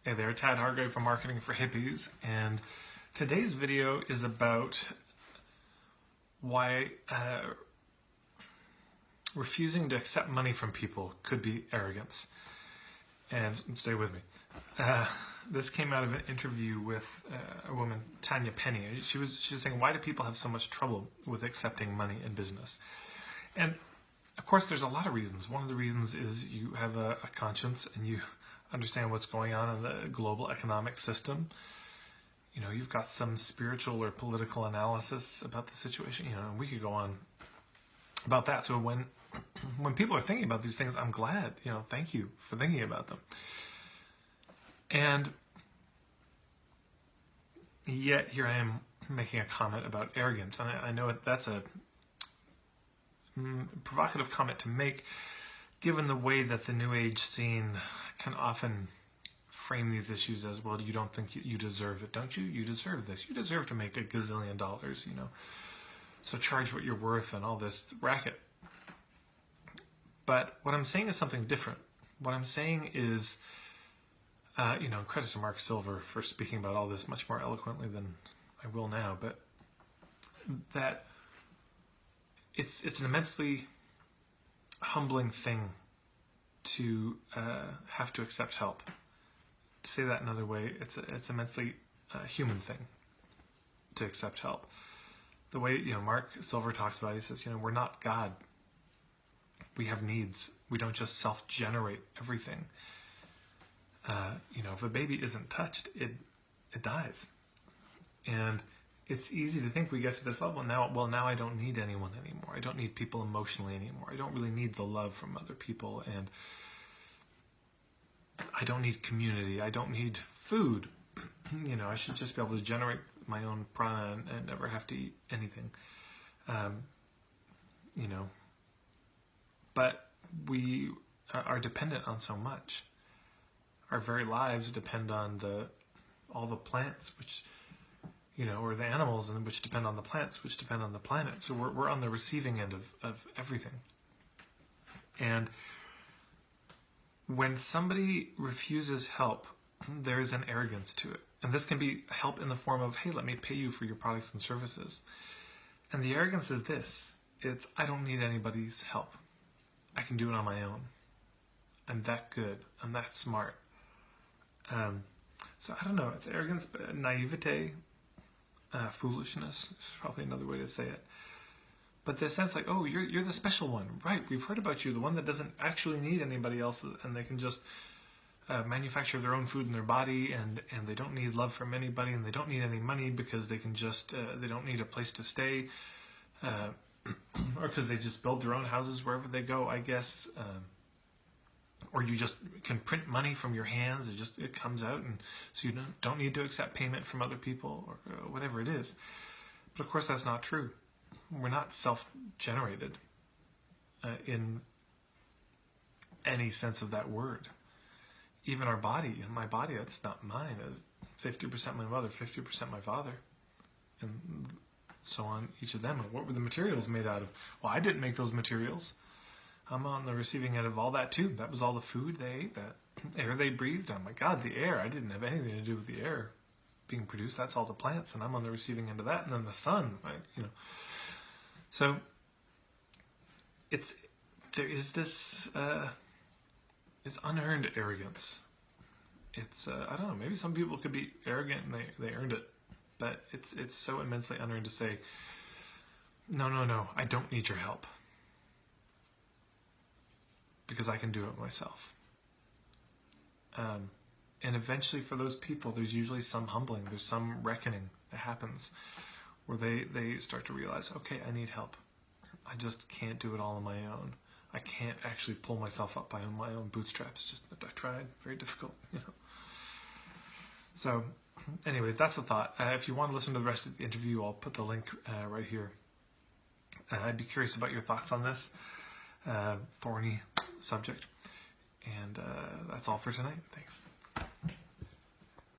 Hey there, Tad Hargrave from Marketing for Hippies, and today's video is about why refusing to accept money from people could be arrogance. And stay with me. This came out of an interview with a woman, Tanya Penny. She was saying, why do people have so much trouble with accepting money in business? And of course, there's a lot of reasons. One of the reasons is you have a conscience and you understand what's going on in the global economic system. You know, you've got some spiritual or political analysis about the situation, and we could go on about that. So when people are thinking about these things, I'm glad, thank you for thinking about them. And yet here I am making a comment about arrogance. And I know that's a provocative comment to make, given the way that the New Age scene can often frame these issues as, well, you don't think you deserve it, don't you? You deserve this. You deserve to make $1 gazillion, So charge what you're worth and all this racket. But what I'm saying is something different. What I'm saying is, credit to Mark Silver for speaking about all this much more eloquently than I will now, but that it's an immensely humbling thing to have to accept help. To say that another way, it's immensely human thing to accept help. The way Mark Silver talks about it, he says, we're not God. We have needs. We don't just self-generate everything. If a baby isn't touched, it dies. And it's easy to think we get to this level now. Well, now I don't need anyone anymore. I don't need people emotionally anymore. I don't really need the love from other people, and I don't need community. I don't need food. I should just be able to generate my own prana and never have to eat anything. But we are dependent on so much. Our very lives depend on all the plants, which, or the animals, and which depend on the plants, which depend on the planet. So we're on the receiving end of everything. And when somebody refuses help, there is an arrogance to it. And this can be help in the form of, hey, let me pay you for your products and services. And the arrogance is this. It's, I don't need anybody's help. I can do it on my own. I'm that good. I'm that smart. So I don't know. It's arrogance, but naivete, foolishness is probably another way to say it. But this sense like, oh, you're the special one. Right, we've heard about you, the one that doesn't actually need anybody else, and they can just manufacture their own food in their body, and they don't need love from anybody, and they don't need any money because they can just, they don't need a place to stay, or because they just build their own houses wherever they go, I guess. Or you just can print money from your hands, it comes out, and so you don't need to accept payment from other people, or whatever it is. But of course that's not true. We're not self-generated in any sense of that word. Even our body, my body, that's not mine. 50% my mother, 50% my father, and so on, each of them. And what were the materials made out of? Well, I didn't make those materials. I'm on the receiving end of all that too. That was all the food they ate, that air they breathed. Oh my God, the air. I didn't have anything to do with the air being produced. That's all the plants, and I'm on the receiving end of that. And then the sun, So there is this, it's unearned arrogance. It's, I don't know, maybe some people could be arrogant and they earned it, but it's so immensely unearned to say, no, I don't need your help, because I can do it myself. And eventually for those people, there's usually some humbling, there's some reckoning that happens where they start to realize, okay, I need help. I just can't do it all on my own. I can't actually pull myself up by my own bootstraps. Just I tried, very difficult, So anyway, that's the thought. If you want to listen to the rest of the interview, I'll put the link right here. I'd be curious about your thoughts on this thorny subject. And that's all for tonight. Thanks.